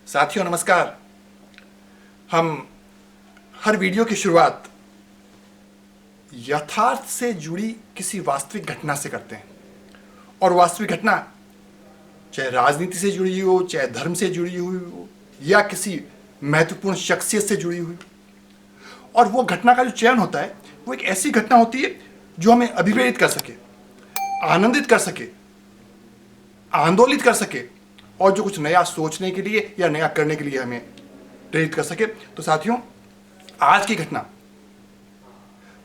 साथियों नमस्कार। हम हर वीडियो की शुरुआत यथार्थ से जुड़ी किसी वास्तविक घटना से करते हैं। और वास्तविक घटना चाहे राजनीति से जुड़ी हो, चाहे धर्म से जुड़ी हुई हो, या किसी महत्वपूर्ण शख्सियत से जुड़ी हुई हो। और वो घटना का जो चयन होता है वो एक ऐसी घटना होती है जो हमें अभिप्रेरित कर सके, आनंदित कर सके, आंदोलित कर सके और जो कुछ नया सोचने के लिए या नया करने के लिए हमें प्रेरित कर सके। तो साथियों, आज की घटना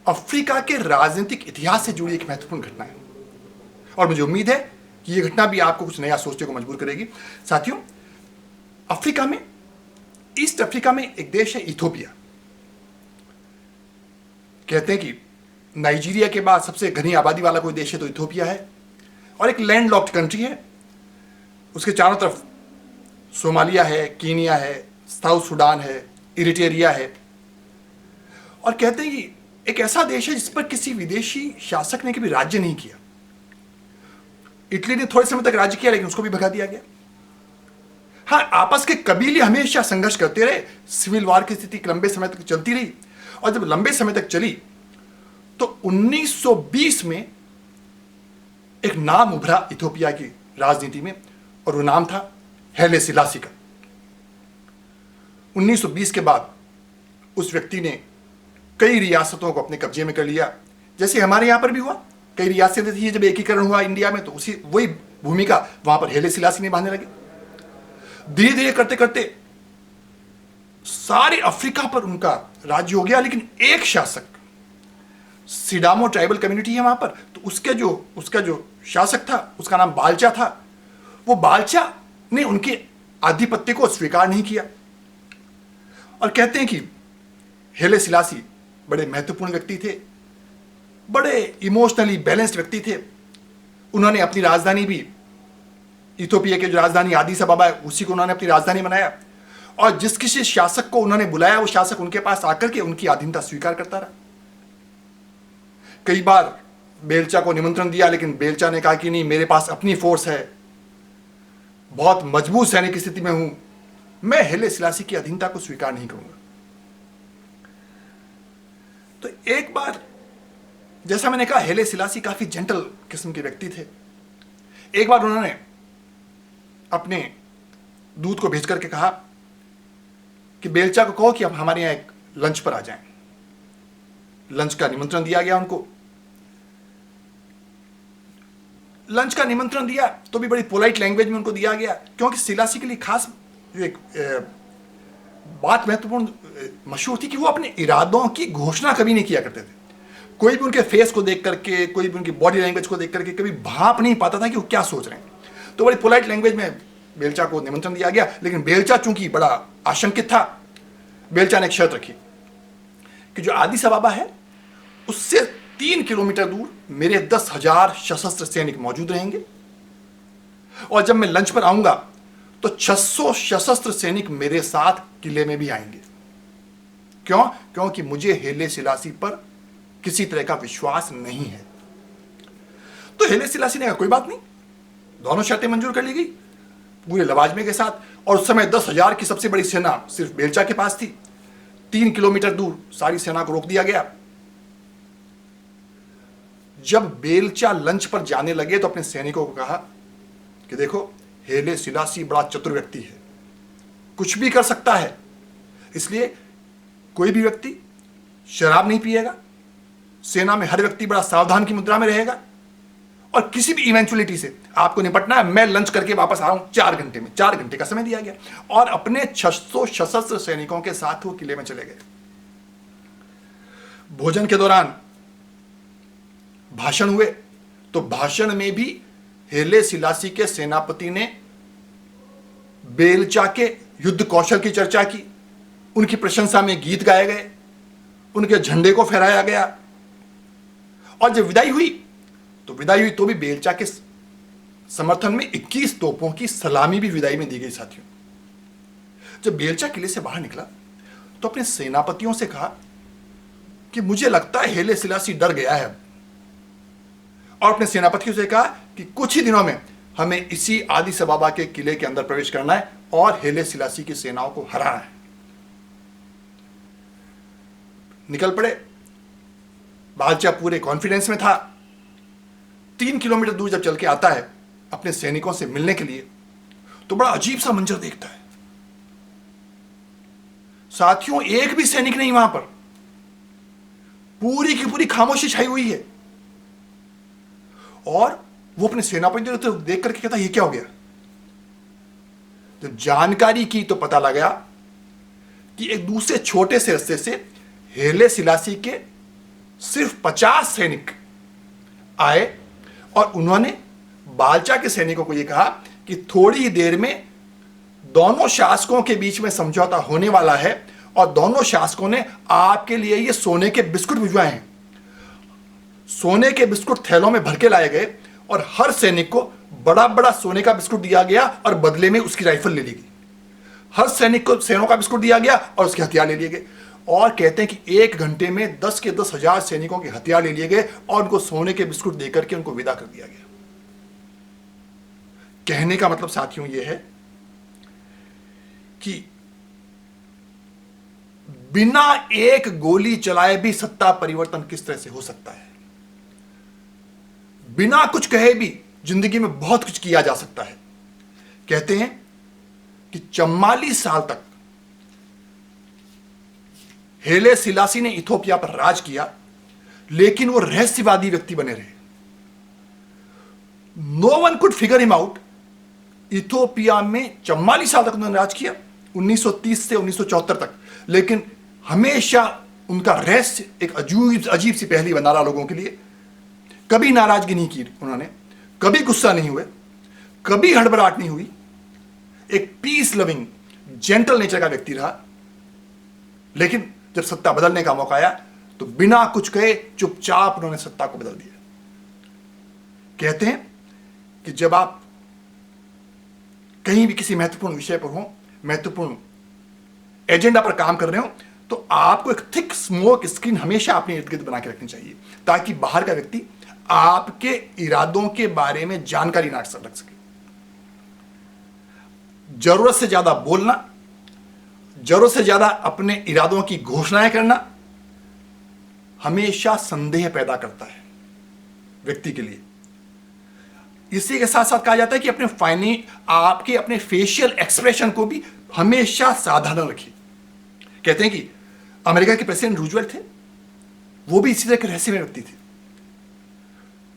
अफ्रीका के राजनीतिक इतिहास से जुड़ी एक महत्वपूर्ण घटना है और मुझे उम्मीद है कि यह घटना भी आपको कुछ नया सोचने को मजबूर करेगी। साथियों, अफ्रीका में, ईस्ट अफ्रीका में एक देश है इथोपिया। कहते हैं कि नाइजीरिया के बाद सबसे घनी आबादी वाला कोई देश है तो इथोपिया है और एक लैंडलॉक्ड कंट्री है। उसके चारों तरफ सोमालिया है, कीनिया है, साउथ सुडान है, इरिट्रिया है। और कहते हैं कि एक ऐसा देश है जिस पर किसी विदेशी शासक ने कभी राज्य नहीं किया। इटली ने थोड़े समय तक राज्य किया लेकिन उसको भी भगा दिया गया। हाँ, आपस के कबीले हमेशा संघर्ष करते रहे। सिविल वॉर की स्थिति लंबे समय तक चलती रही और जब लंबे समय तक चली तो 1920 में एक नाम उभरा इथोपिया की राजनीति में और वो नाम था हैले सिलासी का। 1920 के बाद उस व्यक्ति ने कई रियासतों को अपने कब्जे में कर लिया, जैसे हमारे यहां पर भी हुआ। कई रियासतें थी, जब एकीकरण हुआ इंडिया में तो उसी वही भूमिका वहां पर हैले सिलासी निभाने लगे। धीरे धीरे करते करते सारे अफ्रीका पर उनका राज्य हो गया। लेकिन एक शासक, सिडामो ट्राइबल कम्युनिटी है वहां पर, तो उसका जो शासक था उसका नाम बालचा था। वो बालचा ने उनके आधिपत्य को स्वीकार नहीं किया और कहते हैं कि हैले सिलासी बड़े महत्वपूर्ण व्यक्ति थे, बड़े इमोशनली बैलेंस्ड व्यक्ति थे। उन्होंने अपनी राजधानी भी, इथोपिया की जो राजधानी आदिस अबाबा है, उसी को उन्होंने अपनी राजधानी बनाया और जिस किसी शासक को उन्होंने बुलाया वो शासक उनके पास आकर के उनकी अधीनता स्वीकार करता रहा। कई बार बेलचा को निमंत्रण दिया लेकिन बेलचा ने कहा कि नहीं, मेरे पास अपनी फोर्स है, बहुत मजबूत सैनिक स्थिति में हूं, मैं हैले सिलासी की अधीनता को स्वीकार नहीं करूंगा। तो एक बार, जैसा मैंने कहा, हैले सिलासी काफी जेंटल किस्म के व्यक्ति थे। एक बार उन्होंने अपने दूत को भेज करके कहा कि बेलचा को कहो कि अब हमारे यहां एक लंच पर आ जाएं। लंच का निमंत्रण दिया गया उनको। लंच का निमंत्रण दिया तो भी बड़ी पोलाइट लैंग्वेज में उनको दिया गया, क्योंकि सिलासी के लिए खास जो एक बात महत्वपूर्ण मशहूर थी कि वो अपने इरादों की घोषणा कभी नहीं किया करते थे। कोई भी उनके फेस को देख करके, कोई भी उनकी बॉडी लैंग्वेज को देख करके कभी भाप नहीं पाता था कि वो क्या सोच रहे हैं। तो बड़ी पोलाइट लैंग्वेज में बेलचा को निमंत्रण दिया गया। लेकिन बेलचा चूंकि बड़ा आशंकित था, बेलचा ने एक शर्त रखी कि जो आदिस अबाबा है उससे 3 किलोमीटर दूर मेरे 10,000 सशस्त्र सैनिक मौजूद रहेंगे और जब मैं लंच पर आऊंगा तो 600 सशस्त्र सैनिक मेरे साथ किले में भी आएंगे। क्यों? क्योंकि मुझे हैले सिलासी पर किसी तरह का विश्वास नहीं है। तो हैले सिलासी ने कहा कोई बात नहीं, दोनों शर्तें मंजूर कर ली गई पूरे लवाजमे के साथ। और उस समय 10,000 की सबसे बड़ी सेना सिर्फ बेलचा के पास थी। 3 किलोमीटर दूर सारी सेना को रोक दिया गया। जब बेलचा लंच पर जाने लगे तो अपने सैनिकों को कहा कि देखो, हैले सिलासी बड़ा चतुर व्यक्ति है, कुछ भी कर सकता है, इसलिए कोई भी व्यक्ति शराब नहीं पिएगा, सेना में हर व्यक्ति बड़ा सावधान की मुद्रा में रहेगा और किसी भी इवेंचुअलिटी से आपको निपटना है। मैं लंच करके वापस आ रहा हूं 4 घंटे में। 4 घंटे का समय दिया गया और अपने 600 सशस्त्र सैनिकों के साथ वो किले में चले गए। भोजन के दौरान भाषण हुए तो भाषण में भी हैले सिलासी के सेनापति ने बेलचा के युद्ध कौशल की चर्चा की, उनकी प्रशंसा में गीत गाए गए, उनके झंडे को फहराया गया। और जब विदाई हुई तो भी बेलचा के समर्थन में 21 तोपों की सलामी भी विदाई में दी गई। साथियों, जब बेलचा किले से बाहर निकला तो अपने सेनापतियों से कहा कि मुझे लगता है हैले सिलासी डर गया है, और अपने सेनापतियों से कहा कि कुछ ही दिनों में हमें इसी आदिस अबाबा के किले के अंदर प्रवेश करना है और हेले सिलासी की सेनाओं को हराना है। निकल पड़े। बालचा पूरे कॉन्फिडेंस में था। 3 किलोमीटर दूर जब चल के आता है अपने सैनिकों से मिलने के लिए, तो बड़ा अजीब सा मंजर देखता है। साथियों, एक भी सैनिक नहीं वहां पर, पूरी की पूरी खामोशी छाई हुई है। और वो अपने सेनापति को देख करके कहता, ये क्या हो गया? जब जानकारी की तो पता लगा कि एक दूसरे छोटे से रास्ते से हेले सिलासी के सिर्फ 50 सैनिक आए और उन्होंने बालचा के सैनिकों को यह कहा कि थोड़ी ही देर में दोनों शासकों के बीच में समझौता होने वाला है और दोनों शासकों ने आपके लिए ये सोने के बिस्कुट भिजवाए हैं। सोने के बिस्कुट थैलों में भर के लाए गए और हर सैनिक को बड़ा बड़ा सोने का बिस्कुट दिया गया और बदले में उसकी राइफल ले ली गई। हर सैनिक को सोने का बिस्कुट दिया गया और उसके हथियार ले लिए गए। और कहते हैं कि 1 घंटे में 10 के 10,000 सैनिकों के हथियार ले लिए गए और उनको सोने के बिस्कुट देकर के उनको विदा कर दिया गया। कहने का मतलब साथियों यह है कि बिना एक गोली चलाए भी सत्ता परिवर्तन किस तरह से हो सकता है। बिना कुछ कहे भी जिंदगी में बहुत कुछ किया जा सकता है। कहते हैं कि 44 साल तक हेले सिलासी ने इथोपिया पर राज किया, लेकिन वो रहस्यवादी व्यक्ति बने रहे। No one could figure him out. Ethiopia में 44 साल तक उन्होंने राज किया, 1930 से 1974 तक, लेकिन हमेशा उनका रहस्य एक अजीब सी पहेली बना रहा लोगों के लिए। कभी नाराजगी नहीं की उन्होंने, कभी गुस्सा नहीं हुए, कभी हड़बड़ाहट नहीं हुई। एक पीस लविंग जेंटल नेचर का व्यक्ति रहा। लेकिन जब सत्ता बदलने का मौका आया तो बिना कुछ कहे चुपचाप उन्होंने सत्ता को बदल दिया। कहते हैं कि जब आप कहीं भी किसी महत्वपूर्ण विषय पर हो, महत्वपूर्ण एजेंडा पर काम कर रहे हो, तो आपको एक थिक स्मोक स्क्रीन हमेशा अपने इर्द गिर्द बना के रखनी चाहिए, ताकि बाहर का व्यक्ति आपके इरादों के बारे में जानकारी ना रख सके। जरूरत से ज्यादा बोलना, जरूरत से ज्यादा अपने इरादों की घोषणाएं करना हमेशा संदेह पैदा करता है व्यक्ति के लिए। इसी के साथ साथ कहा जाता है कि आपके अपने फेशियल एक्सप्रेशन को भी हमेशा साधारण रखिए। कहते हैं कि अमेरिका के प्रेसिडेंट रूजवेल्ट थे, वो भी इसी तरह के रहस्यमय व्यक्ति थे।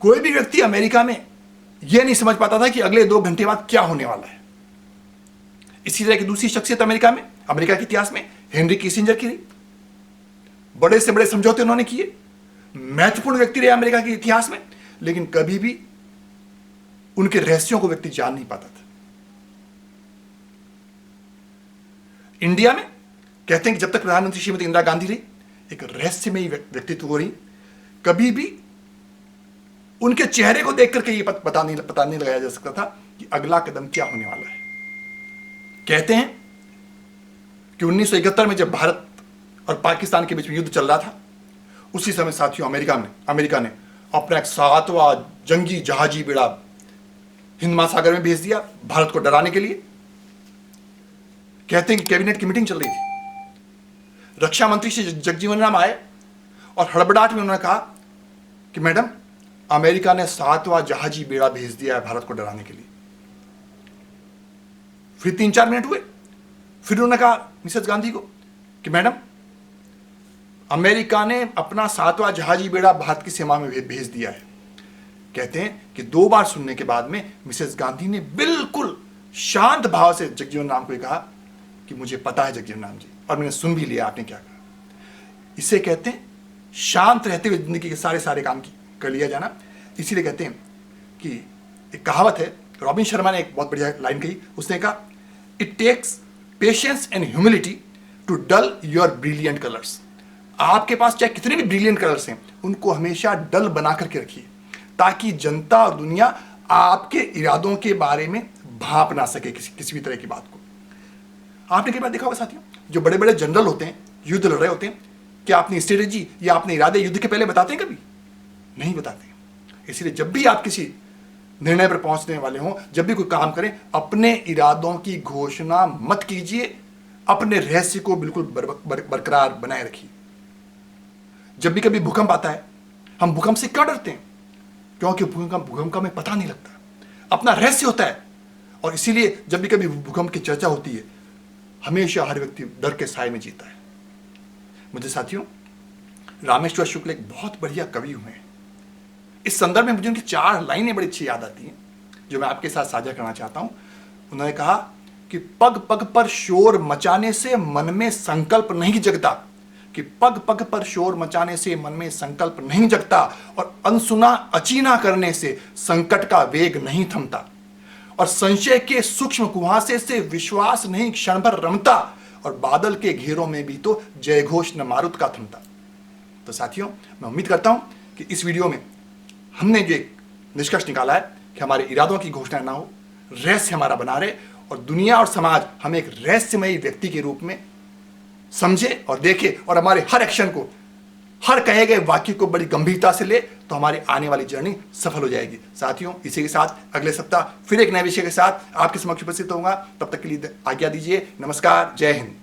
कोई भी व्यक्ति अमेरिका में यह नहीं समझ पाता था कि अगले 2 घंटे बाद क्या होने वाला है। इसी तरह की दूसरी शख्सियत अमेरिका के इतिहास में हेनरी किसिंजर की रही। बड़े से बड़े समझौते उन्होंने किए, महत्वपूर्ण व्यक्ति रहे अमेरिका के इतिहास में, लेकिन कभी भी उनके रहस्यों को व्यक्ति जान नहीं पाता था। इंडिया में कहते हैं कि जब तक प्रधानमंत्री श्रीमती इंदिरा गांधी रही, एक रहस्यमयी व्यक्तित्व हो रही। कभी भी उनके चेहरे को देख करके ये पता नहीं लगाया जा सकता था कि अगला कदम क्या होने वाला है। कहते हैं कि 1971 में जब भारत और पाकिस्तान के बीच में युद्ध चल रहा था, उसी समय साथियों अमेरिका ने अपना एक 7वां जंगी जहाजी बेड़ा हिंद महासागर में भेज दिया भारत को डराने के लिए। कहते हैं कि कैबिनेट की मीटिंग चल रही थी, रक्षा मंत्री श्री जगजीवन राम आए और हड़बड़ाहट में उन्होंने कहा कि मैडम, अमेरिका ने 7वां जहाजी बेड़ा भेज दिया है भारत को डराने के लिए। फिर 3-4 मिनट हुए, फिर उन्होंने कहा मिसेस गांधी को कि मैडम, अमेरिका ने अपना 7वां जहाजी बेड़ा भारत की सीमा में भेज दिया है। कहते हैं कि 2 बार सुनने के बाद में मिसेस गांधी ने बिल्कुल शांत भाव से जगजीवन राम को कहा कि मुझे पता है जगजीवन राम जी, और मैंने सुन भी लिया आपने क्या कहा। इसे कहते हैं शांत रहते हुए जिंदगी के सारे काम कर लिया जाना। इसीलिए कहते हैं कि एक कहावत है, रॉबिन शर्मा ने एक बहुत बढ़िया लाइन कही। उसने कहा, it takes patience and humility to dull your brilliant colours. आपके पास चाहे कितने भी ब्रिलियंट कलर्स हैं, उनको हमेशा डल बना करके रखिए, ताकि जनता और दुनिया आपके इरादों के बारे में भांप ना सके किसी भी तरह की बात को। आपने कई बार देखा होगा साथियों, जो बड़े बड़े जनरल होते हैं, युद्ध लड़ रहे होते हैं, क्या अपनी स्ट्रेटेजी या अपने इरादे युद्ध के पहले बताते हैं? कभी नहीं बताते। इसलिए जब भी आप किसी निर्णय पर पहुंचने वाले हों, जब भी कोई काम करें, अपने इरादों की घोषणा मत कीजिए, अपने रहस्य को बिल्कुल बरकरार बनाए रखिए। जब भी कभी भूकंप आता है, हम भूकंप से क्यों डरते हैं? क्योंकि भूकंप का हमें पता नहीं लगता, अपना रहस्य होता है। और इसीलिए जब भी कभी भूकंप की चर्चा होती है, हमेशा हर व्यक्ति डर के साए में जीता है। मुझे साथियों, रामेश्वर शुक्ल एक बहुत बढ़िया कवि हुए हैं। इस संदर्भ में मुझे उनकी 4 लाइनें बड़ी अच्छी याद आती हैं, जो मैं आपके साथ साझा करना चाहता हूं। उन्होंने कहा कि पग पग पर शोर मचाने से मन में संकल्प नहीं जगता, कि पग पग पर शोर मचाने से मन में संकल्प नहीं जगता, और अनसुना अचीना करने से संकट का वेग नहीं थमता, और संशय के सूक्ष्म कुहासे से विश्वास नहीं क्षण भर रमता, और बादल के घेरों में भी तो जय घोष न मारुत का थमता। तो साथियों, मैं उम्मीद करता हूं कि इस वीडियो में हमने जो एक निष्कर्ष निकाला है कि हमारे इरादों की घोषणा ना हो, रहस्य हमारा बना रहे, और दुनिया और समाज हमें एक रहस्यमयी व्यक्ति के रूप में समझे और देखे, और हमारे हर एक्शन को, हर कहे गए वाक्य को बड़ी गंभीरता से ले, तो हमारी आने वाली जर्नी सफल हो जाएगी। साथियों, इसी के साथ अगले सप्ताह फिर एक नए विषय के साथ आपके समक्ष उपस्थित होऊंगा। तब तक के लिए आज्ञा दीजिए। नमस्कार, जय हिंद।